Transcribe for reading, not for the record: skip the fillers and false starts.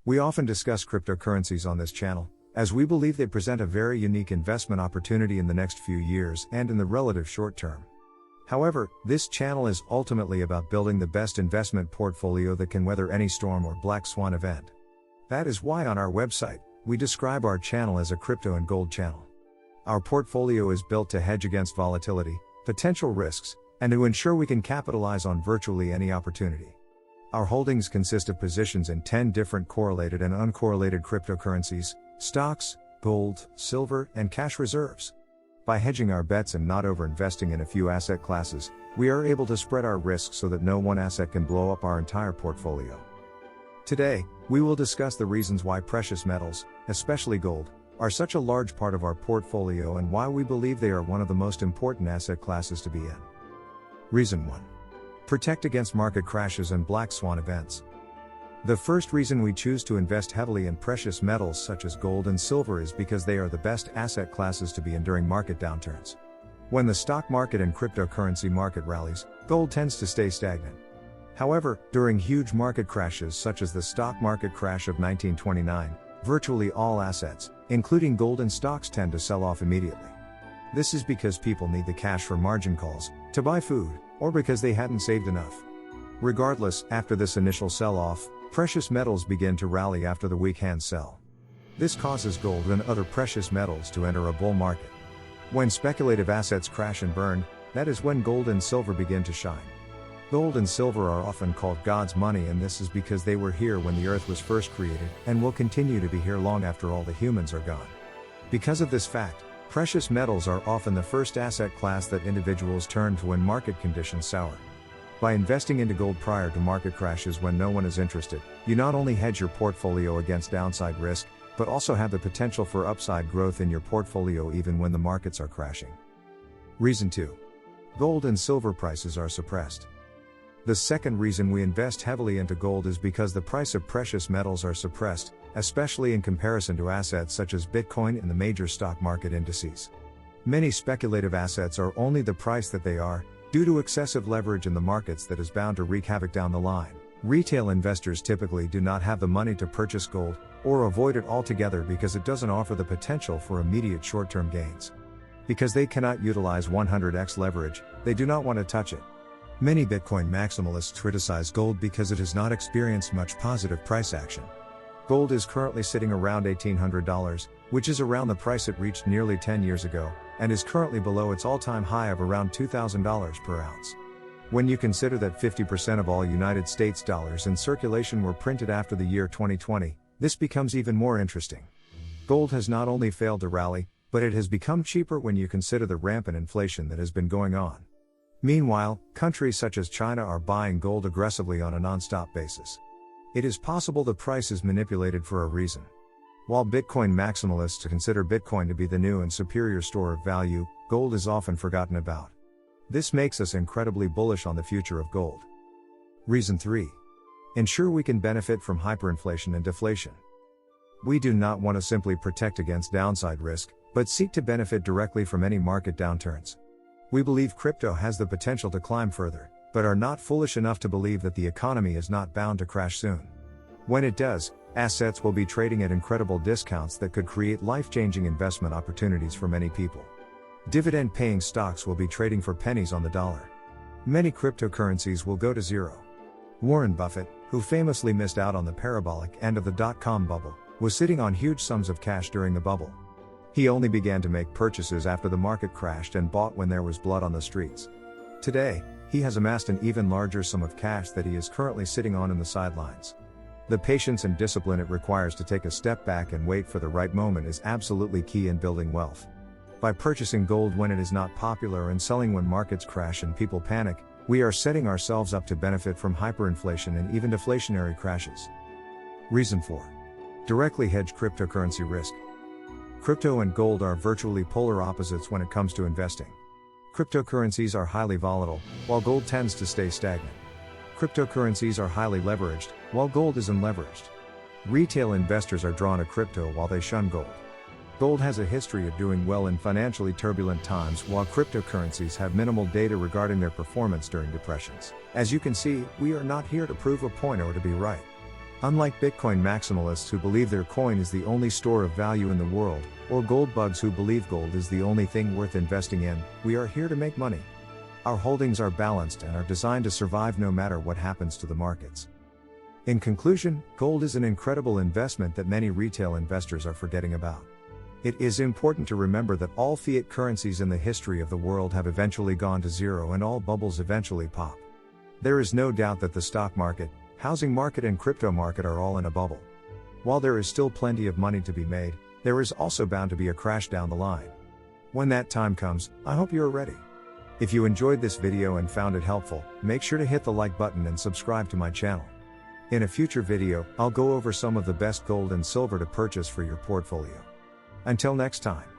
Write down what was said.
We often discuss cryptocurrencies on this channel, as we believe they present a very unique investment opportunity in the next few years and in the relative short term. However, this channel is ultimately about building the best investment portfolio that can weather any storm or black swan event. That is why on our website, we describe our channel as a crypto and gold channel. Our portfolio is built to hedge against volatility, potential risks, and to ensure we can capitalize on virtually any opportunity. Our holdings consist of positions in 10 different correlated and uncorrelated cryptocurrencies, stocks, gold, silver, and cash reserves. By hedging our bets and not over-investing in a few asset classes, we are able to spread our risks so that no one asset can blow up our entire portfolio. Today, we will discuss the reasons why precious metals, especially gold, are such a large part of our portfolio and why we believe they are one of the most important asset classes to be in. Reason 1. Protect against market crashes and black swan events. The first reason we choose to invest heavily in precious metals such as gold and silver is because they are the best asset classes to be in during market downturns. When the stock market and cryptocurrency market rallies, gold tends to stay stagnant. However, during huge market crashes such as the stock market crash of 1929, virtually all assets, including gold and stocks, tend to sell off immediately. This is because people need the cash for margin calls, to buy food, or because they hadn't saved enough. Regardless, after this initial sell-off, precious metals begin to rally after the weak hands sell. This causes gold and other precious metals to enter a bull market. When speculative assets crash and burn, that is when gold and silver begin to shine. Gold and silver are often called God's money, and this is because they were here when the earth was first created, and will continue to be here long after all the humans are gone. Because of this fact, precious metals are often the first asset class that individuals turn to when market conditions sour. By investing into gold prior to market crashes when no one is interested, you not only hedge your portfolio against downside risk, but also have the potential for upside growth in your portfolio even when the markets are crashing. Reason 2. Gold and silver prices are suppressed. The second reason we invest heavily into gold is because the price of precious metals are suppressed, especially in comparison to assets such as Bitcoin and the major stock market indices. Many speculative assets are only the price that they are, due to excessive leverage in the markets that is bound to wreak havoc down the line. Retail investors typically do not have the money to purchase gold, or avoid it altogether because it doesn't offer the potential for immediate short-term gains. Because they cannot utilize 100x leverage, they do not want to touch it. Many Bitcoin maximalists criticize gold because it has not experienced much positive price action. Gold is currently sitting around $1,800, which is around the price it reached nearly 10 years ago, and is currently below its all-time high of around $2,000 per ounce. When you consider that 50% of all United States dollars in circulation were printed after the year 2020, this becomes even more interesting. Gold has not only failed to rally, but it has become cheaper when you consider the rampant inflation that has been going on. Meanwhile, countries such as China are buying gold aggressively on a non-stop basis. It is possible the price is manipulated for a reason. While Bitcoin maximalists consider Bitcoin to be the new and superior store of value, gold is often forgotten about. This makes us incredibly bullish on the future of gold. Reason 3. Ensure we can benefit from hyperinflation and deflation. We do not want to simply protect against downside risk, but seek to benefit directly from any market downturns. We believe crypto has the potential to climb further, but are not foolish enough to believe that the economy is not bound to crash soon. When it does, assets will be trading at incredible discounts that could create life-changing investment opportunities for many people. Dividend-paying stocks will be trading for pennies on the dollar. Many cryptocurrencies will go to zero. Warren Buffett, who famously missed out on the parabolic end of the dot-com bubble, was sitting on huge sums of cash during the bubble. He only began to make purchases after the market crashed and bought when there was blood on the streets. Today, he has amassed an even larger sum of cash that he is currently sitting on in the sidelines. The patience and discipline it requires to take a step back and wait for the right moment is absolutely key in building wealth. By purchasing gold when it is not popular and selling when markets crash and people panic, we are setting ourselves up to benefit from hyperinflation and even deflationary crashes. Reason 4. Directly hedge cryptocurrency risk. Crypto and gold are virtually polar opposites when it comes to investing. Cryptocurrencies are highly volatile, while gold tends to stay stagnant. Cryptocurrencies are highly leveraged, while gold is unleveraged. Retail investors are drawn to crypto while they shun gold. Gold has a history of doing well in financially turbulent times, while cryptocurrencies have minimal data regarding their performance during depressions. As you can see, we are not here to prove a point or to be right. Unlike Bitcoin maximalists who believe their coin is the only store of value in the world, or gold bugs who believe gold is the only thing worth investing in, we are here to make money. Our holdings are balanced and are designed to survive no matter what happens to the markets. In conclusion, gold is an incredible investment that many retail investors are forgetting about. It is important to remember that all fiat currencies in the history of the world have eventually gone to zero and all bubbles eventually pop. There is no doubt that the stock market, housing market and crypto market are all in a bubble. While there is still plenty of money to be made, there is also bound to be a crash down the line. When that time comes, I hope you are ready. If you enjoyed this video and found it helpful, make sure to hit the like button and subscribe to my channel. In a future video, I'll go over some of the best gold and silver to purchase for your portfolio. Until next time.